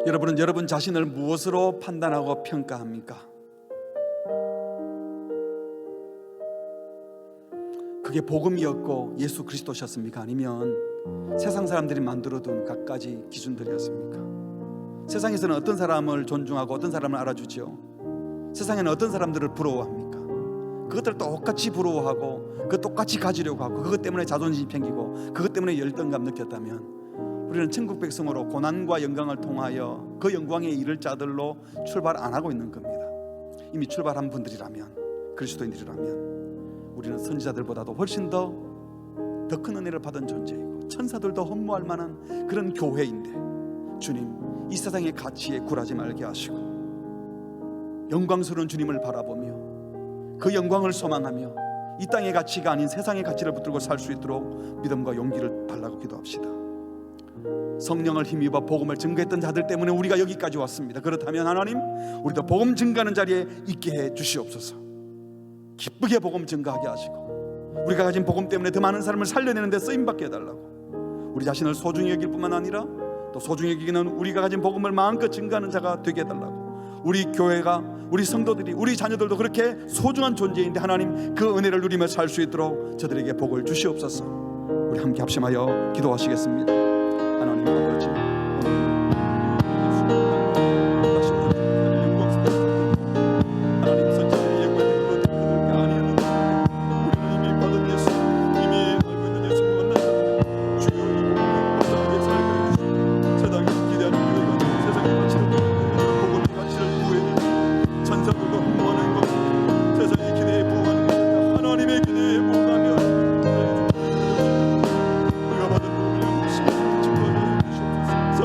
여러분은 여러분 자신을 무엇으로 판단하고 평가합니까? 그게 복음이었고 예수 그리스도셨습니까? 아니면 세상 사람들이 만들어둔 갖가지 기준들이었습니까? 세상에서는 어떤 사람을 존중하고 어떤 사람을 알아주죠? 세상에는 어떤 사람들을 부러워합니까? 그것들 똑같이 부러워하고 그것 똑같이 가지려고 하고 그것 때문에 자존심이 생기고 그것 때문에 열등감 느꼈다면 우리는 천국 백성으로 고난과 영광을 통하여 그 영광에 이를 자들로 출발 안 하고 있는 겁니다. 이미 출발한 분들이라면, 그리스도인들이라면 우리는 선지자들보다도 훨씬 더 큰 은혜를 받은 존재이고 천사들도 허무할 만한 그런 교회인데, 주님 이 세상의 가치에 굴하지 말게 하시고 영광스러운 주님을 바라보며 그 영광을 소망하며 이 땅의 가치가 아닌 세상의 가치를 붙들고 살 수 있도록 믿음과 용기를 달라고 기도합시다. 성령을 힘입어 복음을 증거했던 자들 때문에 우리가 여기까지 왔습니다. 그렇다면 하나님, 우리도 복음 증거하는 자리에 있게 해 주시옵소서. 기쁘게 복음 증거하게 하시고 우리가 가진 복음 때문에 더 많은 사람을 살려내는 데 쓰임받게 해달라고, 우리 자신을 소중히 여길 뿐만 아니라 또 소중히 여기는 우리가 가진 복음을 마음껏 증거하는 자가 되게 해달라고, 우리 교회가, 우리 성도들이, 우리 자녀들도 그렇게 소중한 존재인데 하나님 그 은혜를 누리며 살 수 있도록 저들에게 복을 주시옵소서. 우리 함께 합심하여 기도하시겠습니다. 하나님 아버지, 하나님 선지자의 예고했던 그들에게 아니었는데 우리는 이미 받은 예수, 이미 알고 있는 예수 만났다. 주여 이 복음을 살게 해주시고 세상에 기대하는 우리가 세상의 가치를 복음의 가치를 구해내고 천사들도 흠모하는 것, 세상의 기대에 부응하는 것, 하나님의 기대에 부응하며 우리가 받은 복음을 영원히 증거하게 해주시옵소서.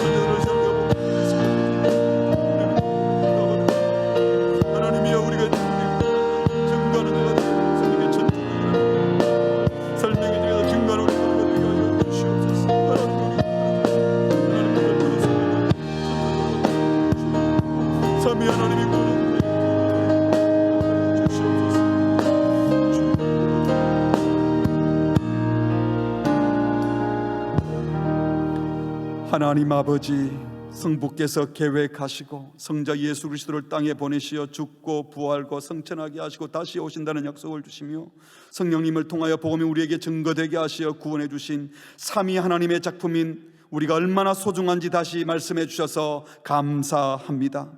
선지자들을 세우고 하나님이여, 우리가 증거하는 자가 되고 성령의 천국을 설명의 자가 증거하는 우리가 되게 하여 주시옵소서. 하나님을 부르시고 삼위 하나님이 구원해 주시옵소서. 하나님 아버지, 성부께서 계획하시고 성자 예수 그리스도를 땅에 보내시어 죽고 부활하고 성천하게 하시고 다시 오신다는 약속을 주시며 성령님을 통하여 복음이 우리에게 증거되게 하시어 구원해 주신 삼위 하나님의 작품인 우리가 얼마나 소중한지 다시 말씀해 주셔서 감사합니다.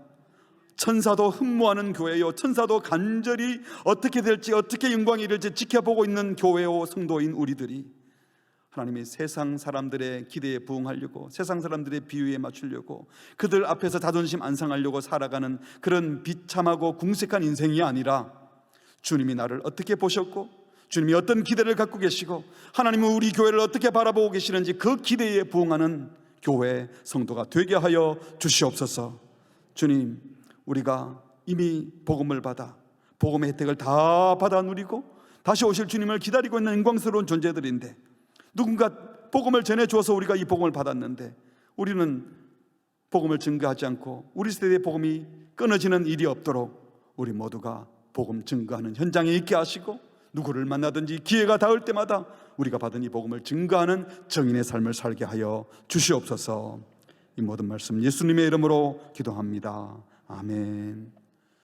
천사도 흠모하는 교회요, 천사도 간절히 어떻게 될지, 어떻게 영광이 이를지 지켜보고 있는 교회요 성도인 우리들이 하나님의 세상 사람들의 기대에 부응하려고, 세상 사람들의 비유에 맞추려고, 그들 앞에서 자존심 안 상하려고 살아가는 그런 비참하고 궁색한 인생이 아니라, 주님이 나를 어떻게 보셨고 주님이 어떤 기대를 갖고 계시고 하나님은 우리 교회를 어떻게 바라보고 계시는지 그 기대에 부응하는 교회 성도가 되게 하여 주시옵소서. 주님, 우리가 이미 복음을 받아 복음의 혜택을 다 받아 누리고 다시 오실 주님을 기다리고 있는 영광스러운 존재들인데, 누군가 복음을 전해주어서 우리가 이 복음을 받았는데 우리는 복음을 증거하지 않고 우리 세대의 복음이 끊어지는 일이 없도록 우리 모두가 복음 증거하는 현장에 있게 하시고, 누구를 만나든지 기회가 닿을 때마다 우리가 받은 이 복음을 증거하는 정인의 삶을 살게 하여 주시옵소서. 이 모든 말씀 예수님의 이름으로 기도합니다. 아멘.